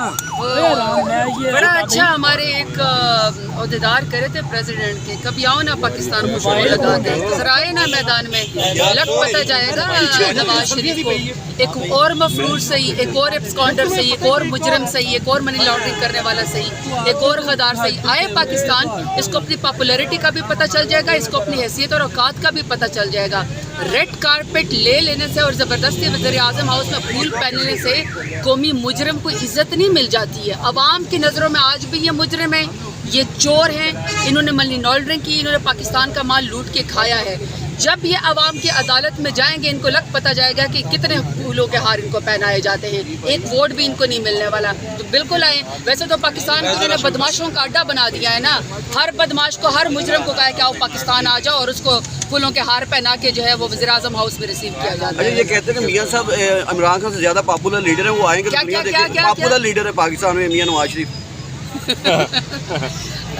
बड़ा अच्छा हमारे एक अहदेदार करे थे प्रेसिडेंट के, कभी आओ ना पाकिस्तान को शोर लगाते, जरा आए ना मैदान में, लग पता जाएगा नवाज शरीफ को। एक और मफरूर सही, एक और एब्सकॉन्डर सही, एक और मुजरम सही, एक और मनी लॉन्ड्रिंग करने वाला सही, एक और गद्दार सही आए पाकिस्तान, इसको अपनी पॉपुलैरिटी का भी पता चल जाएगा, इसको अपनी हैसियत और औकात का भी पता चल जाएगा। रेड कारपेट ले लेने से और ज़बरदस्ती वज़ीर आज़म हाउस में फूल पहनने से कौमी मुजरम को इज़्ज़त नहीं मिल जाती है। अवाम की नज़रों में आज भी ये मुजरम है, ये चोर हैं, इन्होंने मनी लॉन्ड्रिंग की, इन्होंने पाकिस्तान का माल लूट के खाया है। जब ये अवाम की अदालत में जाएंगे इनको लग पता जाएगा कि कितने फूलों के हार इनको पहनाए जाते हैं, एक वोट भी इनको नहीं मिलने वाला। तो बिल्कुल आए। वैसे तो पाकिस्तान को इन्होंने बदमाशों का अड्डा बना दिया है ना, हर बदमाश को, हर मुजरम को कहा कि आओ पाकिस्तान आ जाओ, और उसको फूलों के हार पहना के जो है वो वज़ीर आज़म हाउस में रिसीव किया जाता है। ये कहते हैं कि मियां साहब इमरान खान से ज्यादा पॉपुलर लीडर है, वो आएंगे तो दुनिया देखेगी। पॉपुलर लीडर है पाकिस्तान में मियां नवाज शरीफ।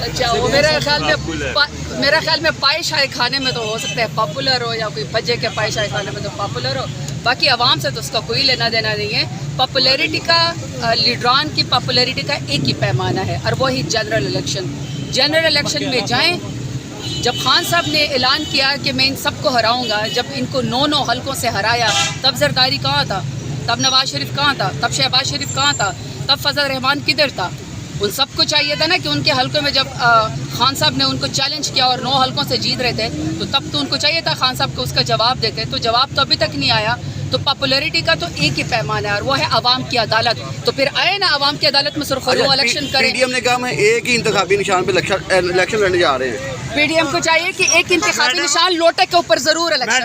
अच्छा, वो मेरा ख्याल में पाए शाही खाने में तो हो सकता है पॉपुलर हो, या कोई भज्जे के पाए शाही खाने में तो पॉपुलर हो, बाकी आवाम से तो उसका कोई लेना देना नहीं है। पॉपुलैरिटी का, लीडरान की पॉपुलैरिटी का एक ही पैमाना है, और वही जनरल इलेक्शन। जनरल इलेक्शन में जाएं, जब खान साहब ने ऐलान किया कि मैं इन सबको हराऊंगा, जब इनको 9 हलकों से हराया, तब जरदारी कहाँ था, तब नवाज शरीफ कहाँ था, तब शहबाज शरीफ कहाँ था, तब फजल रहमान किधर था? उन सबको चाहिए था ना कि उनके हलकों में जब खान साहब ने उनको चैलेंज किया और 9 हलकों से जीत रहे थे, तो तब तो उनको चाहिए था खान साहब को उसका जवाब देते, तो जवाब तो अभी तक नहीं आया। तो पॉपुलैरिटी का तो एक ही पैमाना है, और वो है आवाम की अदालत। तो फिर आए ना आवाम की अदालत में सुरखरू इलेक्शन करें। पीडीएम ने कहा मैं एक ही इंतखाबी निशान पे इलेक्शन लड़ने जा रहे हैं। पीडीएम को चाहिए कि एक इंतखाबी निशान लोटे के ऊपर जरूर इलेक्शन।